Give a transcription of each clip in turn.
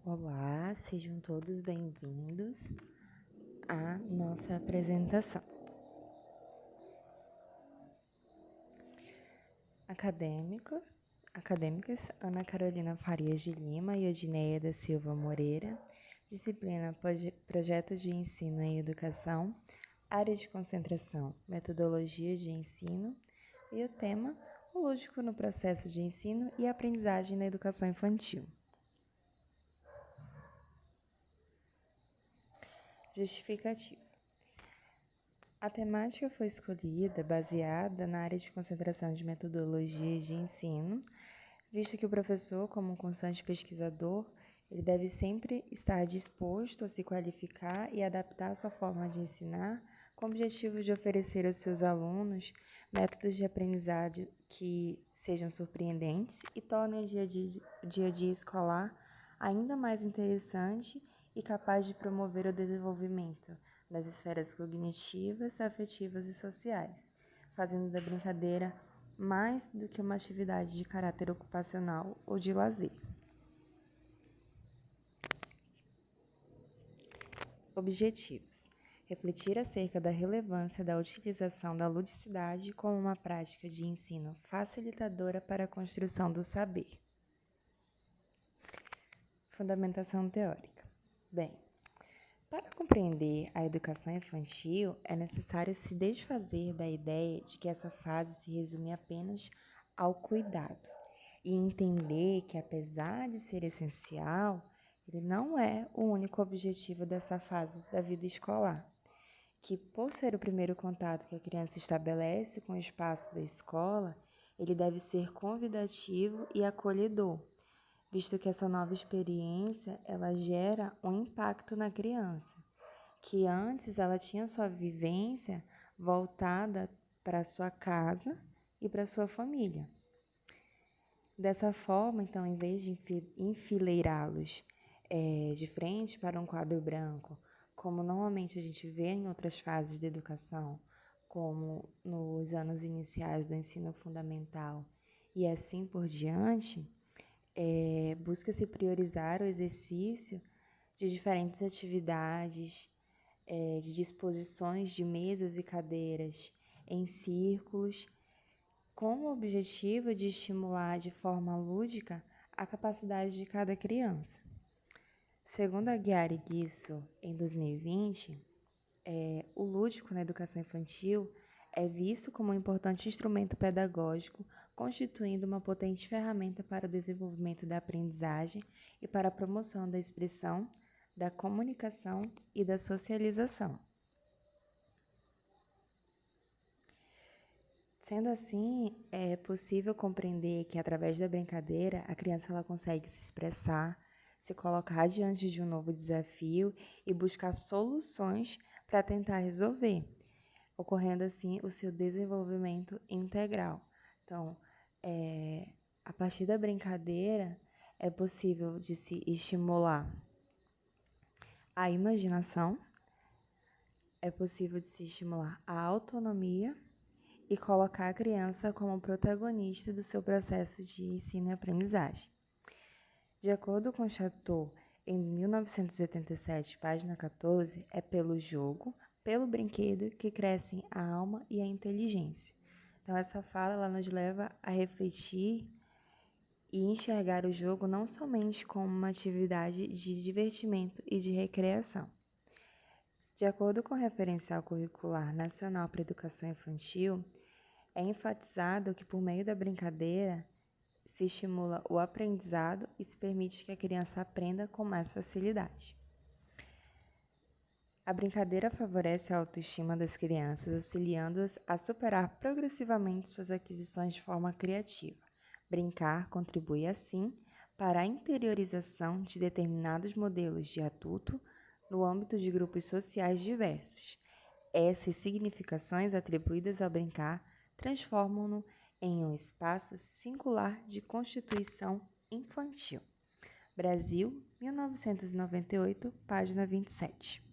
Olá, sejam todos bem-vindos à nossa apresentação. Acadêmicas Ana Carolina Farias de Lima e Odineia da Silva Moreira, disciplina Projeto de Ensino em Educação, área de concentração, metodologia de ensino e o tema, o lúdico no processo de ensino e aprendizagem na educação infantil. Justificativa. A temática foi escolhida baseada na área de concentração de metodologias de ensino, visto que o professor, como um constante pesquisador, ele deve sempre estar disposto a se qualificar e adaptar a sua forma de ensinar, com o objetivo de oferecer aos seus alunos métodos de aprendizagem que sejam surpreendentes e tornem o dia a dia escolar ainda mais interessante e capaz de promover o desenvolvimento das esferas cognitivas, afetivas e sociais, fazendo da brincadeira mais do que uma atividade de caráter ocupacional ou de lazer. Objetivos: refletir acerca da relevância da utilização da ludicidade como uma prática de ensino facilitadora para a construção do saber. Fundamentação teórica. Bem, para compreender a educação infantil, é necessário se desfazer da ideia de que essa fase se resume apenas ao cuidado e entender que, apesar de ser essencial, ele não é o único objetivo dessa fase da vida escolar, que, por ser o primeiro contato que a criança estabelece com o espaço da escola, ele deve ser convidativo e acolhedor, visto que essa nova experiência ela gera um impacto na criança, que antes ela tinha sua vivência voltada para sua casa e para sua família. Dessa forma, então, em vez de enfileirá-los de frente para um quadro branco, como normalmente a gente vê em outras fases da educação, como nos anos iniciais do ensino fundamental e assim por diante, busca-se priorizar o exercício de diferentes atividades, de disposições de mesas e cadeiras em círculos, com o objetivo de estimular de forma lúdica a capacidade de cada criança. Segundo a Guiara Guisso, em 2020, o lúdico na educação infantil é visto como um importante instrumento pedagógico, constituindo uma potente ferramenta para o desenvolvimento da aprendizagem e para a promoção da expressão, da comunicação e da socialização. Sendo assim, é possível compreender que, através da brincadeira, a criança ela consegue se expressar, se colocar diante de um novo desafio e buscar soluções para tentar resolver, ocorrendo assim o seu desenvolvimento integral. Então, a partir da brincadeira, é possível de se estimular a imaginação, é possível de se estimular a autonomia e colocar a criança como protagonista do seu processo de ensino e aprendizagem. De acordo com Chateau, em 1987, página 14, é pelo jogo, pelo brinquedo, que crescem a alma e a inteligência. Então, essa fala ela nos leva a refletir e enxergar o jogo não somente como uma atividade de divertimento e de recreação. De acordo com o Referencial Curricular Nacional para a Educação Infantil, é enfatizado que, por meio da brincadeira, se estimula o aprendizado e se permite que a criança aprenda com mais facilidade. A brincadeira favorece a autoestima das crianças, auxiliando-as a superar progressivamente suas aquisições de forma criativa. Brincar contribui, assim, para a interiorização de determinados modelos de adulto no âmbito de grupos sociais diversos. Essas significações atribuídas ao brincar transformam-no em um espaço singular de constituição infantil. Brasil, 1998, página 27.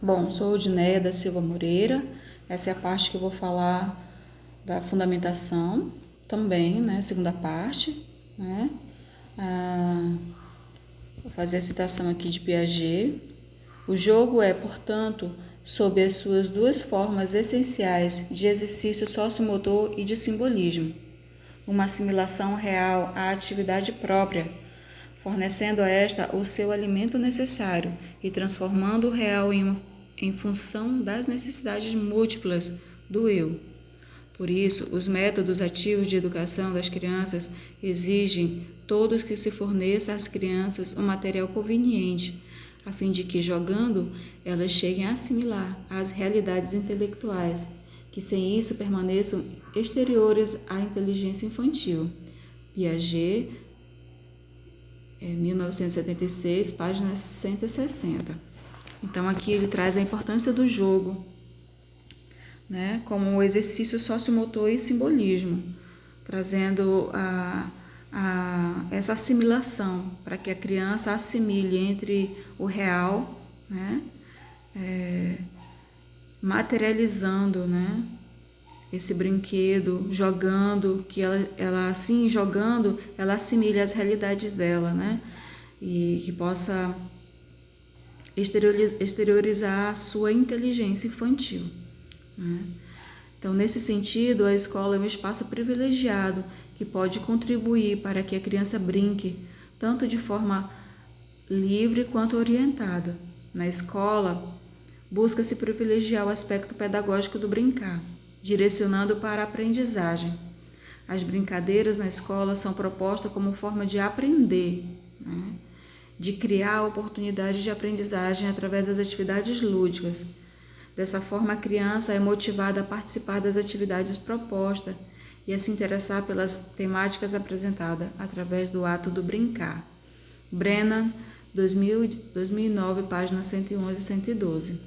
Bom, sou Odineia da Silva Moreira. Essa é a parte que eu vou falar da fundamentação. também, né, segunda parte, né, vou fazer a citação aqui de Piaget. O jogo é, portanto, sob as suas duas formas essenciais de exercício sociomotor e de simbolismo, uma assimilação real à atividade própria, fornecendo a esta o seu alimento necessário e transformando o real em função das necessidades múltiplas do eu. Por isso, os métodos ativos de educação das crianças exigem todos que se forneça às crianças um material conveniente, a fim de que, jogando, elas cheguem a assimilar as realidades intelectuais, que sem isso permaneçam exteriores à inteligência infantil. Piaget, 1976, página 160. Então, aqui ele traz a importância do jogo, né, como um exercício sociomotor e simbolismo, trazendo essa assimilação para que a criança assimile entre o real, né, materializando, né, esse brinquedo, jogando, que ela assim jogando, ela assimile as realidades dela, né, e que possa exteriorizar a sua inteligência infantil. Então, nesse sentido, a escola é um espaço privilegiado que pode contribuir para que a criança brinque, tanto de forma livre quanto orientada. Na escola, busca-se privilegiar o aspecto pedagógico do brincar, direcionando para a aprendizagem. As brincadeiras na escola são propostas como forma de aprender, né? De criar oportunidades de aprendizagem através das atividades lúdicas. Dessa forma, a criança é motivada a participar das atividades propostas e a se interessar pelas temáticas apresentadas através do ato do brincar. Brennan, 2009, páginas 111 e 112.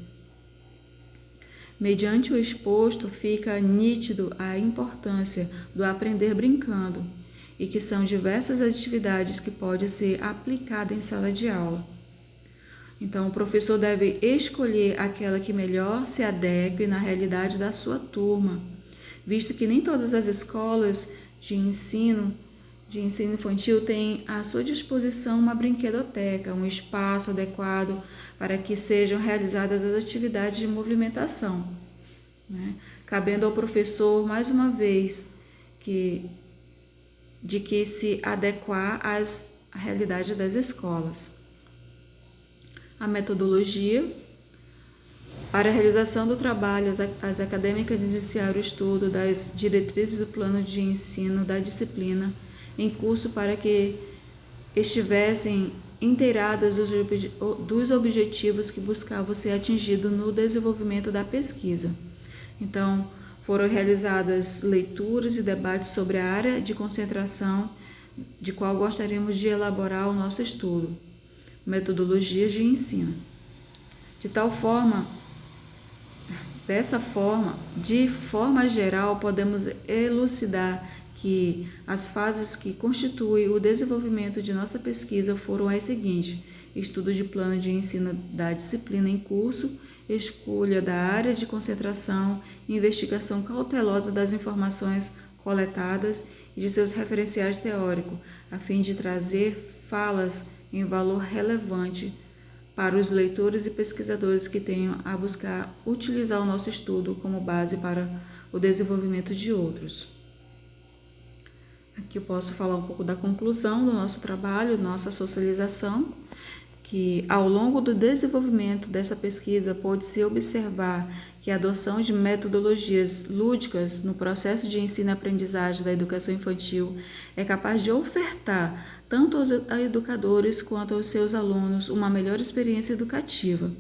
Mediante o exposto, fica nítido a importância do aprender brincando e que são diversas atividades que podem ser aplicadas em sala de aula. Então, o professor deve escolher aquela que melhor se adeque na realidade da sua turma, visto que nem todas as escolas de ensino infantil têm à sua disposição uma brinquedoteca, um espaço adequado para que sejam realizadas as atividades de movimentação, né? Cabendo ao professor, mais uma vez, de que se adequar às realidades das escolas. A metodologia. Para a realização do trabalho, as acadêmicas iniciaram o estudo das diretrizes do plano de ensino da disciplina em curso para que estivessem inteiradas dos objetivos que buscavam ser atingidos no desenvolvimento da pesquisa. Então, foram realizadas leituras e debates sobre a área de concentração de qual gostaríamos de elaborar o nosso estudo, metodologias de ensino. De forma geral, podemos elucidar que as fases que constituem o desenvolvimento de nossa pesquisa foram as seguintes: estudo de plano de ensino da disciplina em curso, escolha da área de concentração, investigação cautelosa das informações coletadas e de seus referenciais teóricos, a fim de trazer falas em valor relevante para os leitores e pesquisadores que tenham a buscar utilizar o nosso estudo como base para o desenvolvimento de outros. Aqui eu posso falar um pouco da conclusão do nosso trabalho, nossa socialização, que ao longo do desenvolvimento dessa pesquisa pôde-se observar que a adoção de metodologias lúdicas no processo de ensino-aprendizagem da educação infantil é capaz de ofertar tanto aos educadores quanto aos seus alunos uma melhor experiência educativa.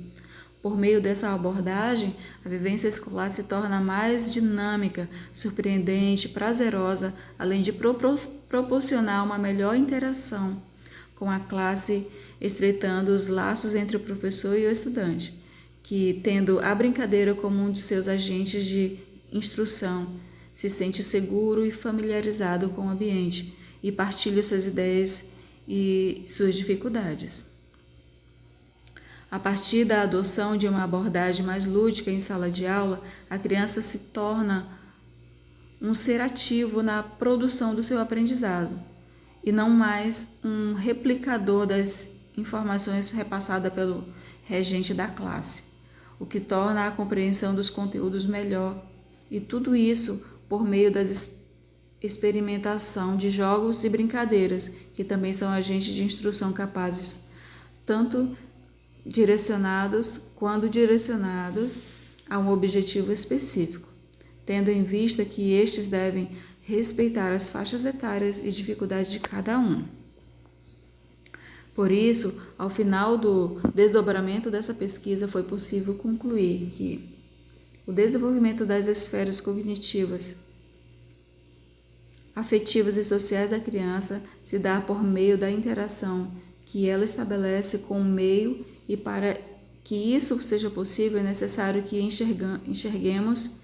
Por meio dessa abordagem, a vivência escolar se torna mais dinâmica, surpreendente, prazerosa, além de proporcionar uma melhor interação com a classe, estreitando os laços entre o professor e o estudante, que, tendo a brincadeira como um de seus agentes de instrução, se sente seguro e familiarizado com o ambiente e partilha suas ideias e suas dificuldades. A partir da adoção de uma abordagem mais lúdica em sala de aula, a criança se torna um ser ativo na produção do seu aprendizado e não mais um replicador das informações repassadas pelo regente da classe, o que torna a compreensão dos conteúdos melhor, e tudo isso por meio das experimentação de jogos e brincadeiras, que também são agentes de instrução capazes, tanto direcionados quando direcionados a um objetivo específico, tendo em vista que estes devem respeitar as faixas etárias e dificuldades de cada um. Por isso, ao final do desdobramento dessa pesquisa, foi possível concluir que o desenvolvimento das esferas cognitivas, afetivas e sociais da criança se dá por meio da interação que ela estabelece com o meio, e para que isso seja possível é necessário que enxerguemos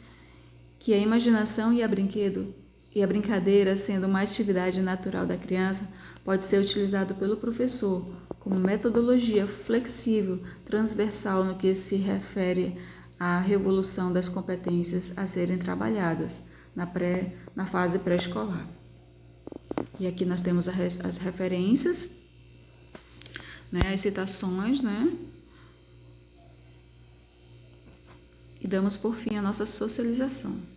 que a imaginação e a brincadeira, sendo uma atividade natural da criança, pode ser utilizado pelo professor como metodologia flexível, transversal no que se refere à revolução das competências a serem trabalhadas na fase pré-escolar. E aqui nós temos as referências, as citações, e damos por fim a nossa socialização.